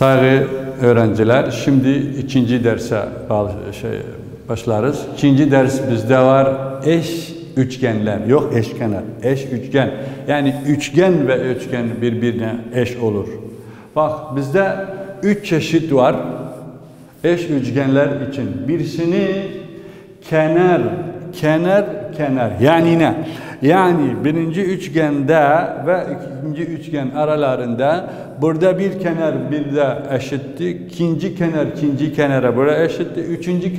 Saygı öğrenciler, şimdi ikinci derse başlarız. İkinci ders bizde var eş üçgenler, yok eşkenar, eş üçgen. Yani üçgen ve üçgen birbirine eş olur. Bak bizde üç çeşit var eş üçgenler için. Birisini kenar yani ne? Yani birinci üçgende ve ikinci üçgen aralarında burada bir kenar bir de eşitti. İkinci kenara buraya eşitti. Üçüncü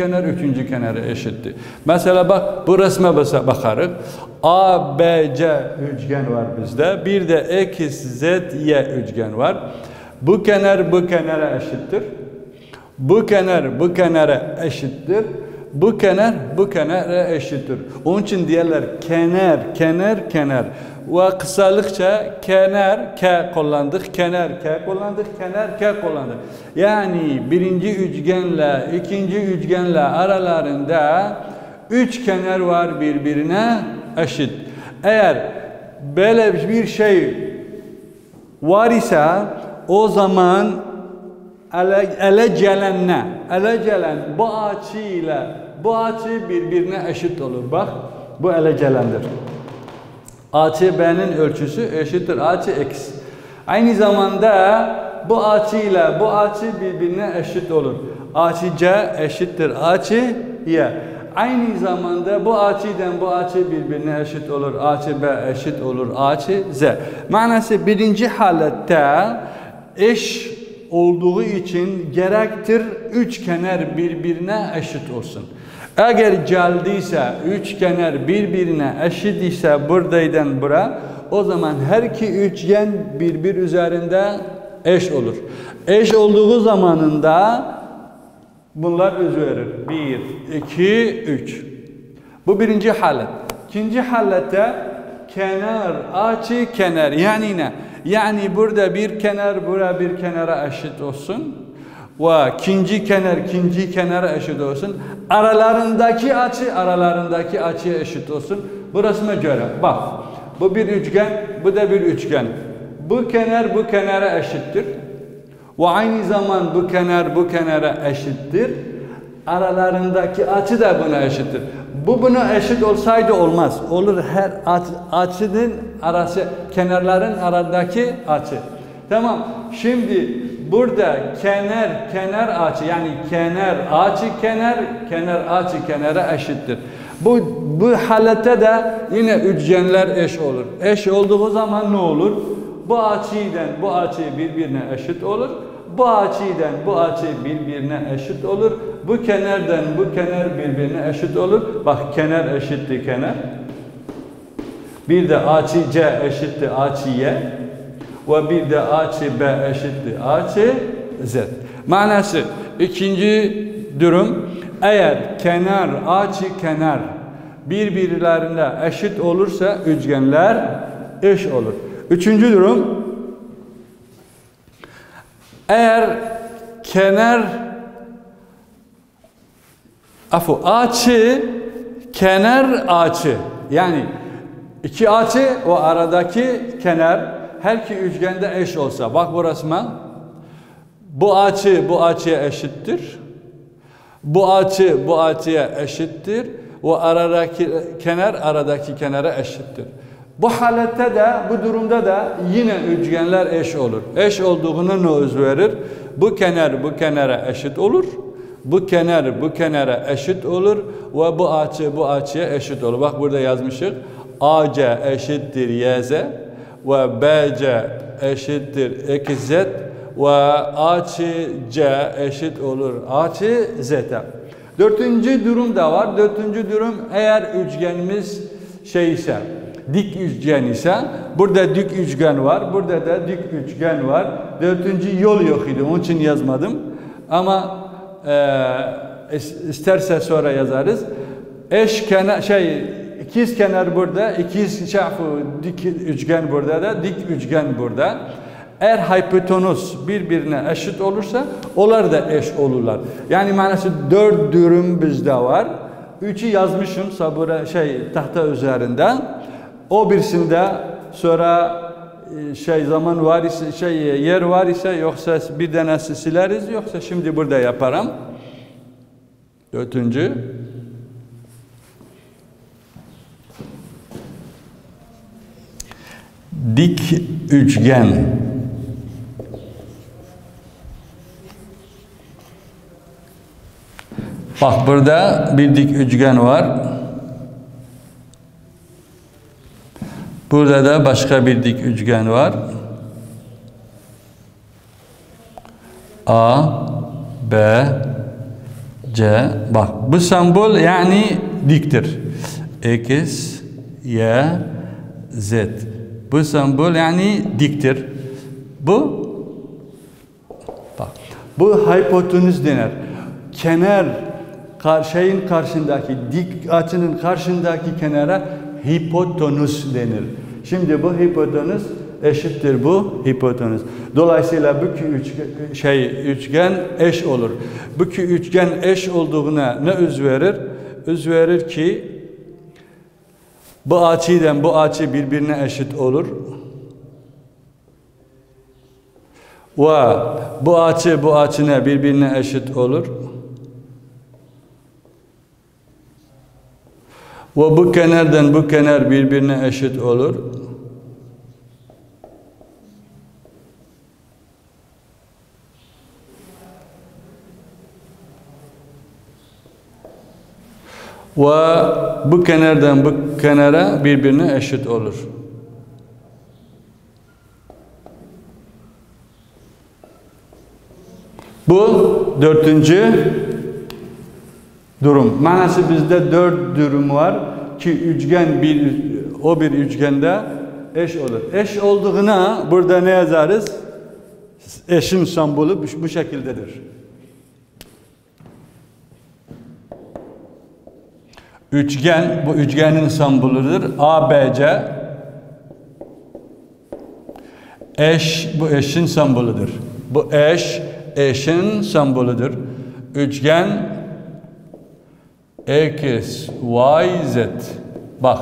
kenara eşitti. Mesela bak bu resme bakarız. A, B, C üçgen var bizde. Bir de X, Z, Y üçgen var. Bu kenar bu kenara eşittir. Bu kenar bu kenara eşittir. Bu kenar bu kenara eşittir. Onun için diyorlar kenar. Ve kısalıkça kenar K kullandık, kenar K kullandık, kenar K kullandık. Yani birinci üçgenle ikinci üçgenle aralarında üç kenar var birbirine eşit. Eğer böyle bir şey var ise o zaman ele gelen bu açı ile bu açı birbirine eşit olur. Bak bu ele gelendir. Açı B'nin ölçüsü eşittir açı X. Aynı zamanda bu açı ile bu açı birbirine eşit olur. Açı C eşittir açı Y. Aynı zamanda bu açıdan bu açı birbirine eşit olur. Açı B eşit olur açı Z. Manası birinci halette eş olduğu için gerektir üç kenar birbirine eşit olsun. Eğer geldiyse üç kenar birbirine eşit ise buradaydan bura, o zaman her iki üçgen birbir üzerinde eş olur. Eş olduğu zamanında bunlar öz verir. 1, 2, 3. Bu birinci halet. İkinci halette kenar, açı, kenar. Yani ne? Yani burada bir kenar, buraya bir kenara eşit olsun. Ve ikinci kenara eşit olsun. Aralarındaki açıya eşit olsun. Bu resme göre. Bak. Bu bir üçgen, bu da bir üçgen. Bu kenar bu kenara eşittir. Ve aynı zaman bu kenar bu kenara eşittir. Aralarındaki açı da buna eşittir. Bu buna eşit olsaydı olmaz. Olur her açının arası, kenarların aradaki açı. Tamam. Şimdi burada kenar açı yani kenar açı kenara eşittir. Bu halette de yine üçgenler eş olur. Eş olduğu zaman ne olur? Bu açıdan bu açı birbirine eşit olur. Bu açıdan bu açı birbirine eşit olur. Bu kenardan bu kenar birbirine eşit olur. Bak kenar eşittir kenar. Bir de açı C eşittir açı Y. Ve bir de açı B eşittir açı Z. Manası ikinci durum eğer kenar birbirlerine eşit olursa üçgenler eş olur. Üçüncü durum eğer kenar açı yani iki açı o aradaki kenar her iki üçgende eş olsa bak bu resme bu açı bu açıya eşittir. Bu açı bu açıya eşittir. O aradaki kenara eşittir. Bu halette de bu durumda da yine üçgenler eş olur. Eş olduğunu ne öz verir? Bu kenar bu kenara eşit olur. Bu kenar bu kenara eşit olur ve bu açı bu açıya eşit olur. Bak burada yazmışız. AC eşittir YZ ve BC eşittir XZ ve açı C eşit olur açı Z'e. Dördüncü durum da var. Dördüncü durum eğer üçgenimiz ise dik üçgen ise burada dik üçgen var. Burada da dik üçgen var. Dördüncü yol yok idi. Onun için yazmadım. Ama isterse sonra yazarız. İkiz kenar burada, dik üçgen burada da, dik üçgen burada. Eğer hipotenüs birbirine eşit olursa, onlar da eş olurlar. Yani manası dört durum bizde var. Üçü yazmışım tahta üzerinde. O birisinde sonra zaman var ise yer var ise yoksa bir tanesi sileriz yoksa şimdi burada yaparım. Dördüncü. Dik üçgen. Bak burada bir dik üçgen var. Burada da başka bir dik üçgen var. A, B, C. Bak bu sembol yani diktir. X, Y, Z. Bu sembol yani diktir. Bak bu hipotenüs denir. Kenar şeyin karşındaki dik açının karşındaki kenara hipotenüs denir. Şimdi bu hipotenüs eşittir bu hipotenüs. Dolayısıyla bu üçgen eş olur. Bu üçgen eş olduğuna ne öz verir? Öz verir ki bu açıyla bu açı birbirine eşit olur. Ve bu açına birbirine eşit olur. Ve bu kenardan bu kenar birbirine eşit olur. Ve bu kenardan bu kenara birbirine eşit olur. Bu dördüncü durum. Manası bizde dört durum var ki üçgen bir üçgende eş olur. Eş olduğuna burada ne yazarız? Eşin sembolü bu şekildedir. Üçgen, bu üçgenin sembolüdür. ABC. Eş, bu eşin sembolüdür. Bu eşin sembolüdür. Üçgen X, Y, Z. Bak,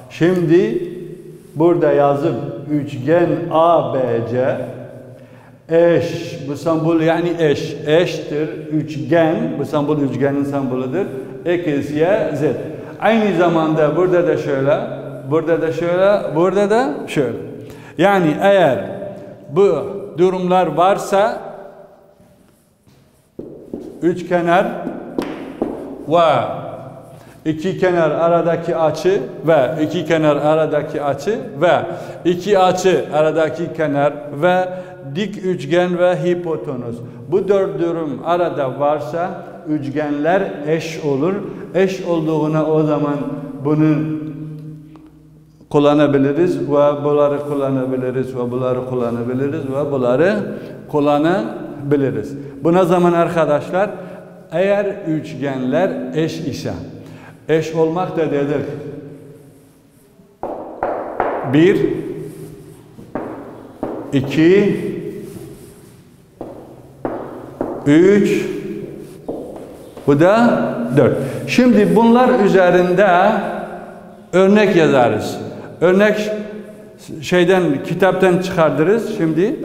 şimdi burada yazıp üçgen ABC eş, bu sembol yani eştir, üçgen, bu sembol üçgenin sembolüdür. X, Y, Z. Aynı zamanda burada da şöyle, burada da şöyle, burada da şöyle. Yani eğer bu durumlar varsa üç kenar ve iki kenar aradaki açı ve iki kenar aradaki açı ve iki açı aradaki kenar ve dik üçgen ve hipotenüs. Bu dört durum arada varsa üçgenler eş olur. Eş olduğuna o zaman bunu kullanabiliriz ve bunları kullanabiliriz ve bunları kullanabiliriz ve bunları kullanabiliriz. Bu ne zaman arkadaşlar? Eğer üçgenler eş ise. Eş olmak da dedik. 1, 2, 3, bu da 4. Şimdi bunlar üzerinde örnek yazarız. Örnek kitaptan çıkardırız şimdi.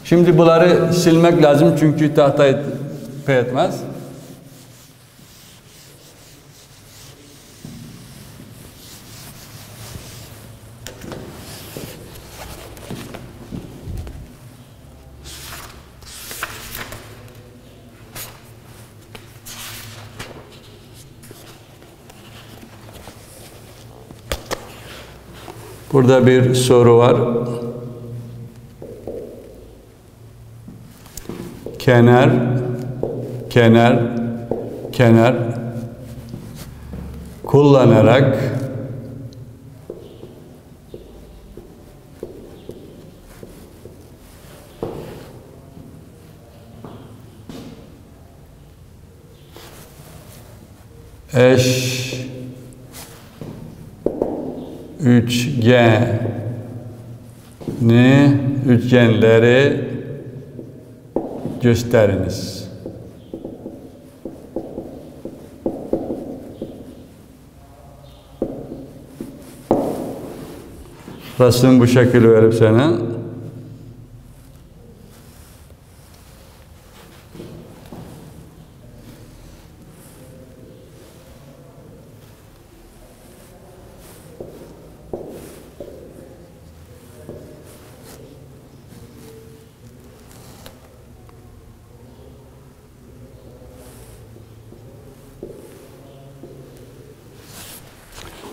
Şimdi bunları silmek lazım çünkü tahtayı pay etmez. Burada bir soru var. Kenar kullanarak eş üçgenleri gösteriniz. Resim bu şekilde verip sana.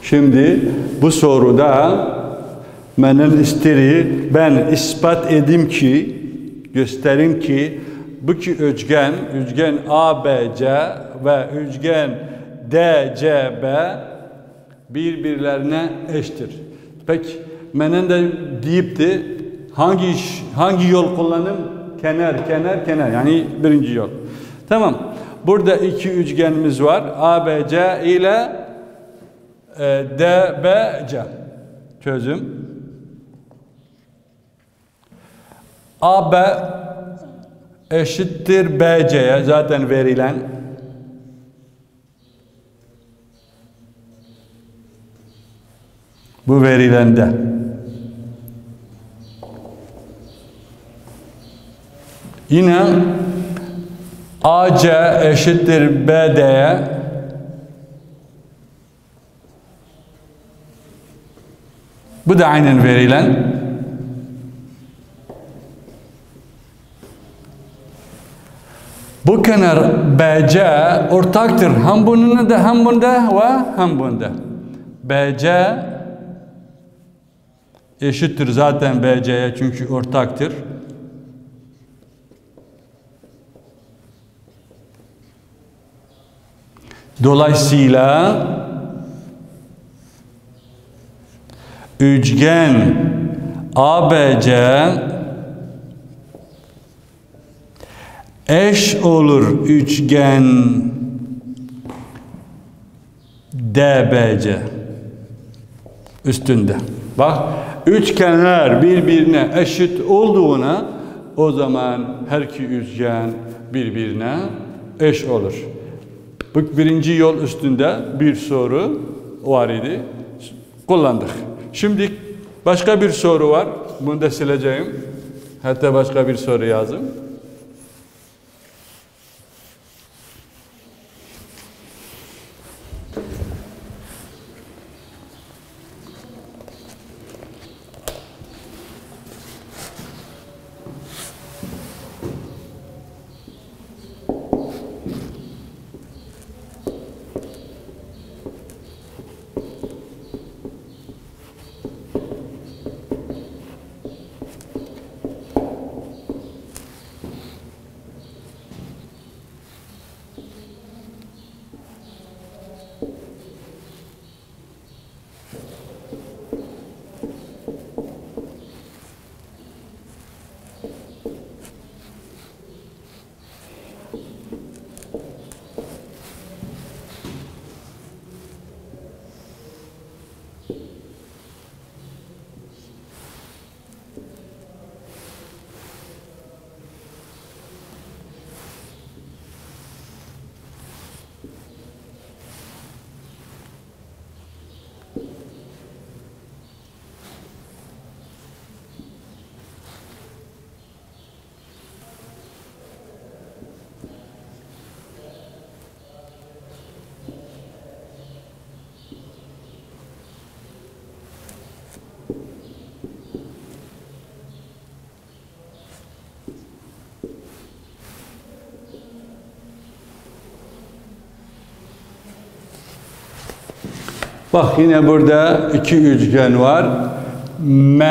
Şimdi bu soruda benim istiri ben ispat edeyim ki, göstereyim ki bu ki üçgen ABC ve üçgen DCB birbirlerine eşittir. Peki benim de deyip de hangi yol kullanım? Kenar yani birinci yol. Tamam. Burada iki üçgenimiz var. ABC ile DBC. Çözüm. AB eşittir BC'ye zaten verilen. Bu verilende. Yine AC eşittir BD'ye. Bu da aynen verilen. Bu kenar BC ortaktır. Hem bununla hem bunda ve hem bunda. BC eşittir zaten BC'ye çünkü ortaktır. Dolayısıyla üçgen ABC eş olur üçgen DBC üstünde. Bak üçgenler birbirine eşit olduğuna o zaman her iki üçgen birbirine eş olur. Bu birinci yol üstünde bir soru var idi. Kullandık. Şimdi başka bir soru var. Bunu da sileceğim. Hatta başka bir soru yazayım. Bak yine burada iki üçgen var. M,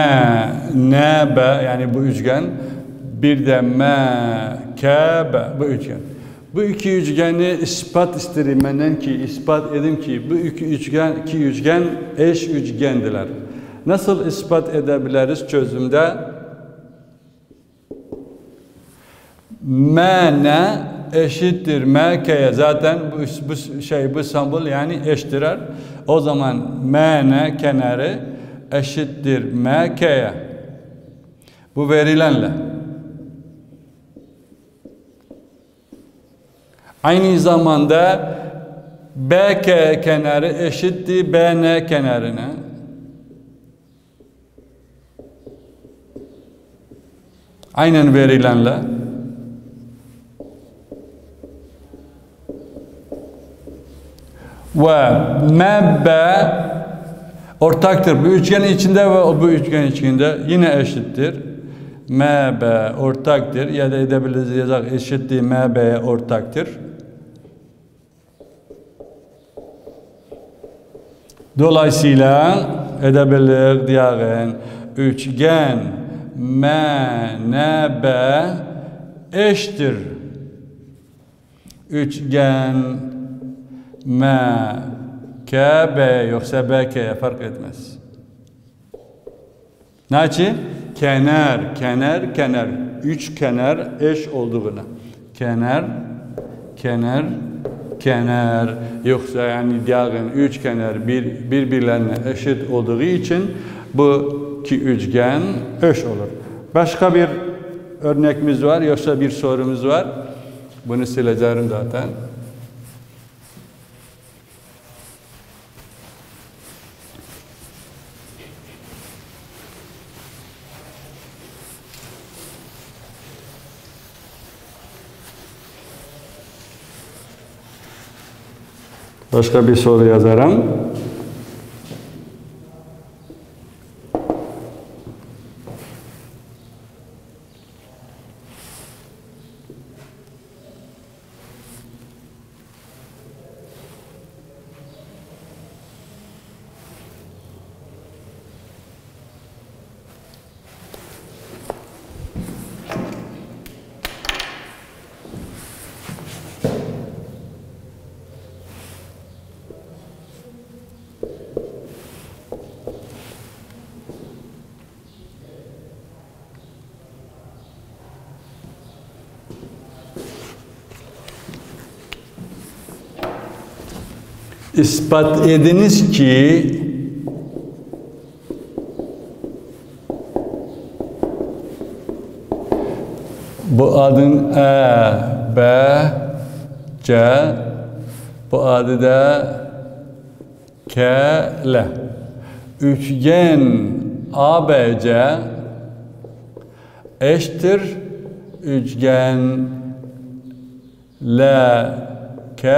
N, B yani bu üçgen. Bir de M, K, B bu üçgen. Bu iki üçgeni ispat isterim benden ki ispat edeyim ki bu iki üçgen eş üçgendiler. Nasıl ispat edebiliriz çözümde? M, N eşittir M, K'ye zaten bu sembol yani eşittirer. O zaman M, N kenarı eşittir M, K'ye. Bu verilenle. Aynı zamanda BK kenarı eşittir BN kenarına. Aynen verilenle. Ve mebbe ortaktır. Bu üçgen içinde ve bu üçgen içinde yine eşittir. Mebbe ortaktır. Ya da edebiliriz yazak eşitliği mebbeye ortaktır. Dolayısıyla edebilir diyen üçgen MNB eşittir. Üçgen MKB yoksa BK'ye fark etmez. Ne için? Kenar, kenar, kenar. Üç kenar eş olduğuna. Kenar, kenar, kenar. Yoksa yani diğer üç kenar birbirlerine eşit olduğu için bu iki üçgen eş olur. Başka bir örneğimiz var yoksa bir sorumuz var. Bunu sileceğim zaten. Başka bir soru yazarım. İspat ediniz ki bu adın B, C, bu adı da K, L. Üçgen ABC eşittir üçgen LKC.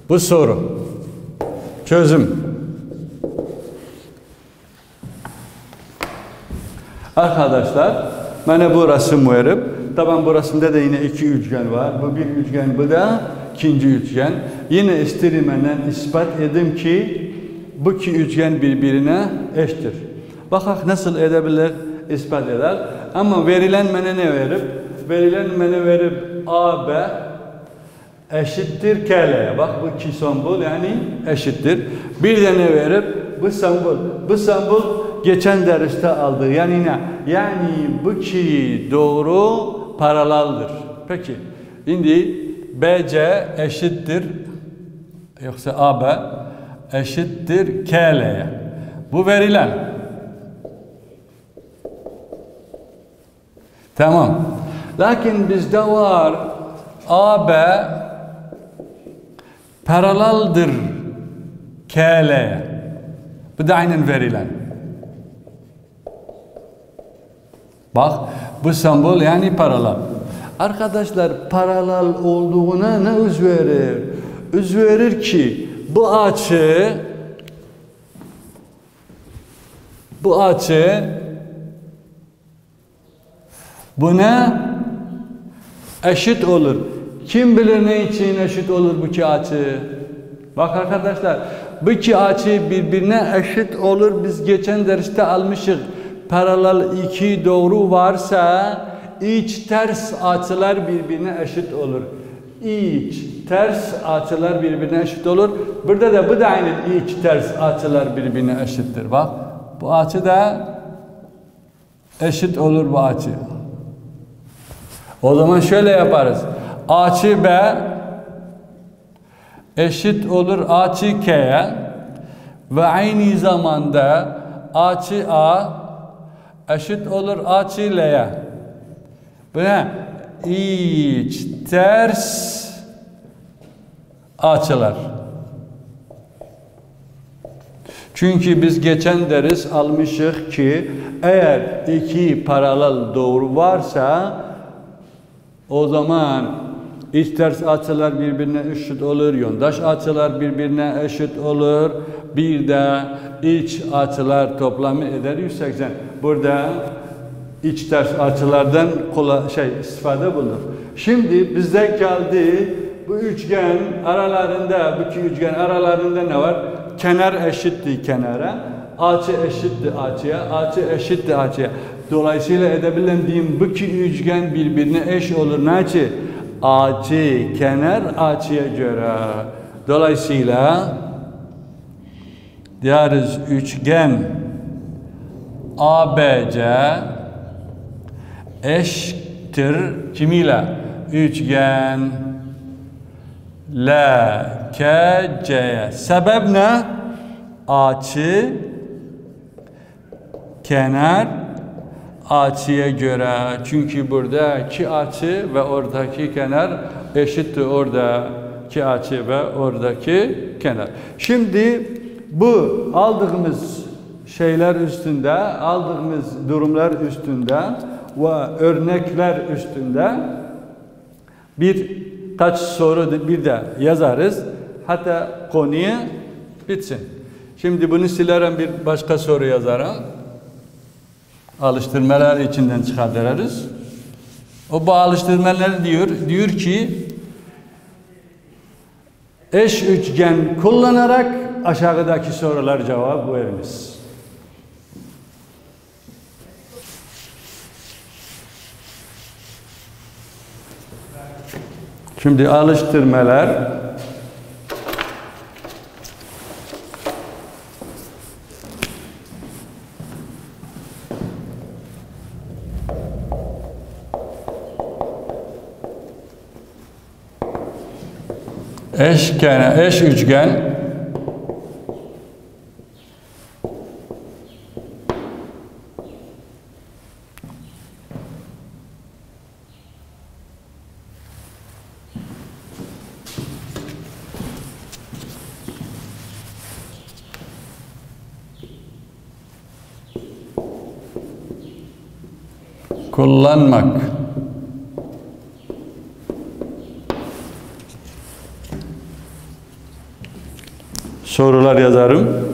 Bu soru. Çözüm. Arkadaşlar, bana bu resim verip, tabi bu resimde de yine iki üçgen var. Bu bir üçgen, bu da ikinci üçgen. Yine isterim benden ispat edeyim ki bu iki üçgen birbirine eşittir. Bakak nasıl edebilir, ispat eder. Ama verilen bana ne verip? Verilen bana verip AB eşittir KL'ye. Bak bu iki sembol yani eşittir. Bir de ne verip? Bu sembol. Bu sembol geçen derste aldı. Yani ne? Yani bu iki doğru paraleldir. Peki. Şimdi BC eşittir yoksa AB eşittir KL'ye. Bu verilen. Tamam. Lakin bizde var AB paraleldir KL'ye. Bu da aynen verilen. Bak bu sembol yani paralel. Arkadaşlar paralel olduğuna ne öz verir? Öz verir ki bu açı buna eşit olur. Kim bilir ne için eşit olur bu iki açı? Bak arkadaşlar, bu iki açı birbirine eşit olur. Biz geçen derste almışız. Paralel iki doğru varsa iç ters açılar birbirine eşit olur. İç ters açılar birbirine eşit olur. Burada da bu da aynı iç ters açılar birbirine eşittir. Bak bu açı da eşit olur bu açı. O zaman şöyle yaparız. Açı B eşit olur açı K'ye ve aynı zamanda açı A eşit olur açı L'ye. Buna iç ters açılar. Çünkü biz geçen ders almışız ki eğer iki paralel doğru varsa o zaman iç ters açılar birbirine eşit olur, yondaş açılar birbirine eşit olur. Bir de iç açılar toplamı eder 180. Burada iç ters açılardan istifade bulunur. Şimdi bizde geldi bu üçgen aralarında, bu iki üçgen aralarında ne var? Kenar eşittir kenara, açı eşittir açıya, açı eşittir açıya. Dolayısıyla edebildiğim bu iki üçgen birbirine eş olur. Ne açı? Açı, kenar açıya göre. Dolayısıyla diyoruz üçgen ABC eşittir kimiyle? Üçgen LKC'ye. Sebep ne? Açı, kenar açıya göre. Çünkü buradaki açı ve oradaki kenar eşittir oradaki açı ve oradaki kenar. Şimdi bu aldığımız şeyler üstünde, aldığımız durumlar üstünde ve örnekler üstünde birkaç soru bir de yazarız. Hatta konuyu bitsin. Şimdi bunu silerim, bir başka soru yazarım. Alıştırmalar içinden çıkartırız. Bu alıştırmalar diyor ki eş üçgen kullanarak aşağıdaki sorular cevap veriniz. Şimdi alıştırmalar eş üçgen kullanmak. Sorular yazarım.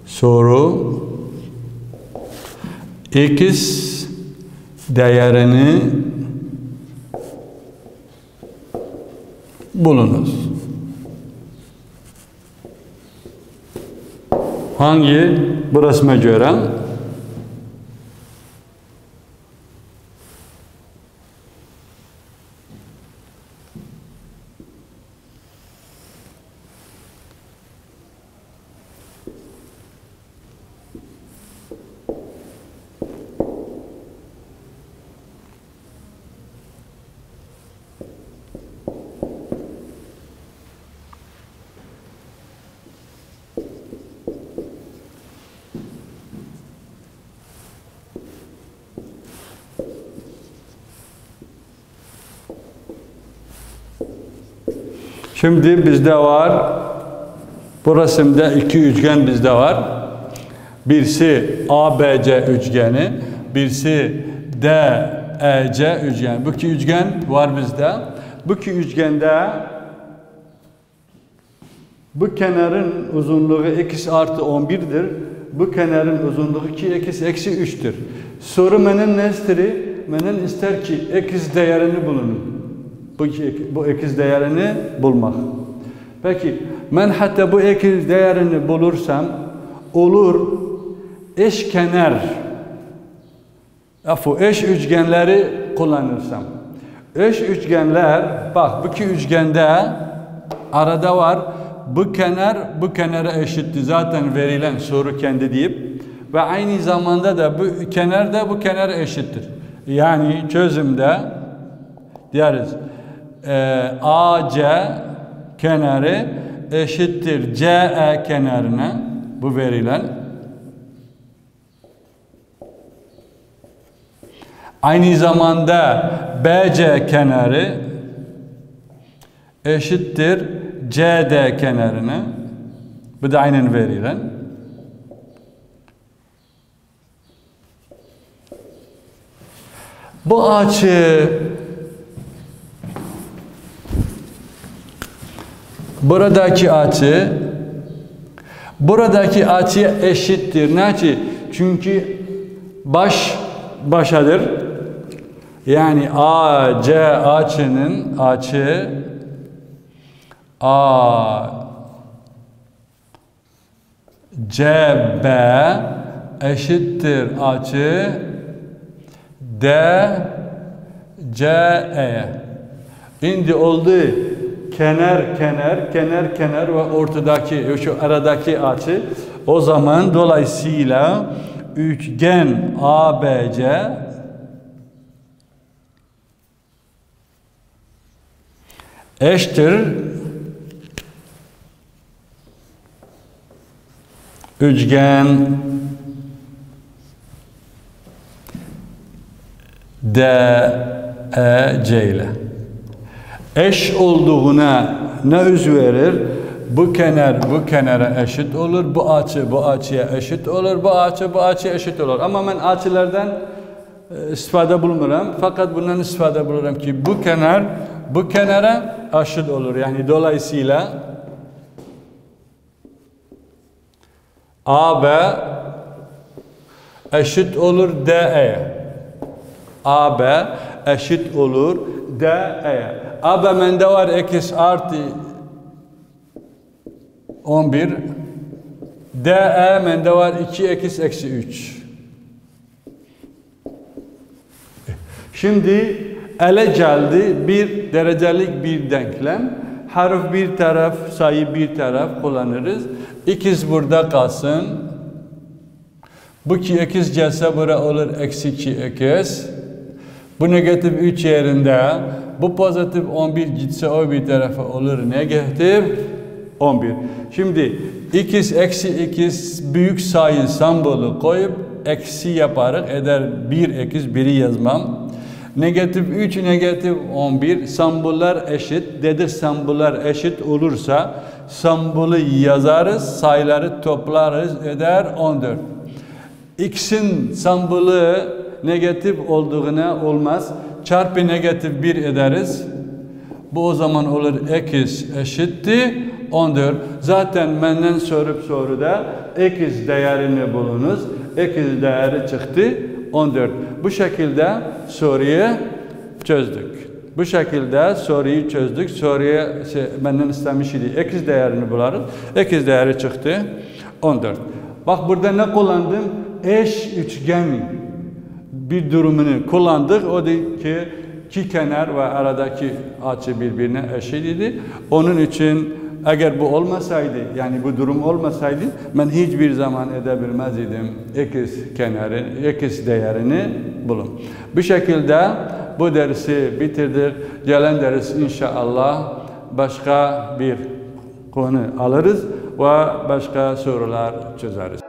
Soru x değerini bulunuz. Hangi bu resme göre? Şimdi bizde var, bu resimde iki üçgen bizde var. Birisi ABC üçgeni, birisi DEC üçgeni. Bu iki üçgen var bizde. Bu iki üçgende bu kenarın uzunluğu x artı 11'dir. Bu kenarın uzunluğu 2x eksi 3'tür. Soru benim nestir? Benim ister ki x değerini bulunun. Bu x değerini bulmak. Peki ben hatta bu x değerini bulursam olur eşkenar eş üçgenleri kullanırsam. Eş üçgenler bak bu iki üçgende arada var. Bu kenar bu kenara eşittir. Zaten verilen soru kendi deyip ve aynı zamanda da bu kenarda bu kenar eşittir. Yani çözümde deriz AC kenarı eşittir CE kenarına, bu verilen. Aynı zamanda BC kenarı eşittir CD kenarına. Bu da aynen verilen. Bu açı buradaki açıya eşittir. Niçin? Çünkü başadır. Yani AC açının açı CB eşittir açı DCE. Şimdi oldu kenar ve ortadaki şu aradaki açı. O zaman dolayısıyla üçgen ABC eşittir üçgen DEC ile. Eş olduğuna ne öz verir? Bu kenar bu kenara eşit olur, bu açıya eşit olur, bu açıya eşit olur. Ama ben açılardan istifade bulmuram. Fakat bundan istifade bulurum ki bu kenar bu kenara eşit olur. Yani dolayısıyla AB eşit olur DE'ye. AB eşit olur DE'ye. AB mende var x artı 11. DE mende var 2x eksi 3. Şimdi ele geldi bir derecelik bir denklem. Harf bir taraf, sayı bir taraf kullanırız. X burada kalsın. Bu ki x gelse bura olur eksi 2x. Bu negatif 3 yerinde. Bu pozitif 11 gitse o bir tarafa olur negatif 11. Şimdi x eksi x büyük sayı sembolü koyup eksi yaparak eder 1 x 1'i yazmam. Negatif 3, negatif 11 semboller eşit. Dedik semboller eşit olursa sembolü yazarız, sayıları toplarız eder 14. X'in sembolü negatif olduğuna olmaz. Çarpı negatif 1 ederiz. Bu o zaman olur x eşittir 14. Zaten benden sorup soruda x değerini bulunuz. X değeri çıktı 14. Bu şekilde soruyu çözdük. Bu şekilde soruyu çözdük. Soruya benden istemiş idi. X değerini bularız. X değeri çıktı 14. Bak burada ne kullandım? Eş üçgen bir durumunu kullandık. O da ki iki kenar ve aradaki açı birbirine eşit idi. Onun için eğer bu olmasaydı, yani bu durum olmasaydı ben hiçbir zaman edebilmez idim x değerini bulun. Bu şekilde bu dersi bitirdik. Gelen ders inşallah başka bir konu alırız ve başka sorular çözeriz.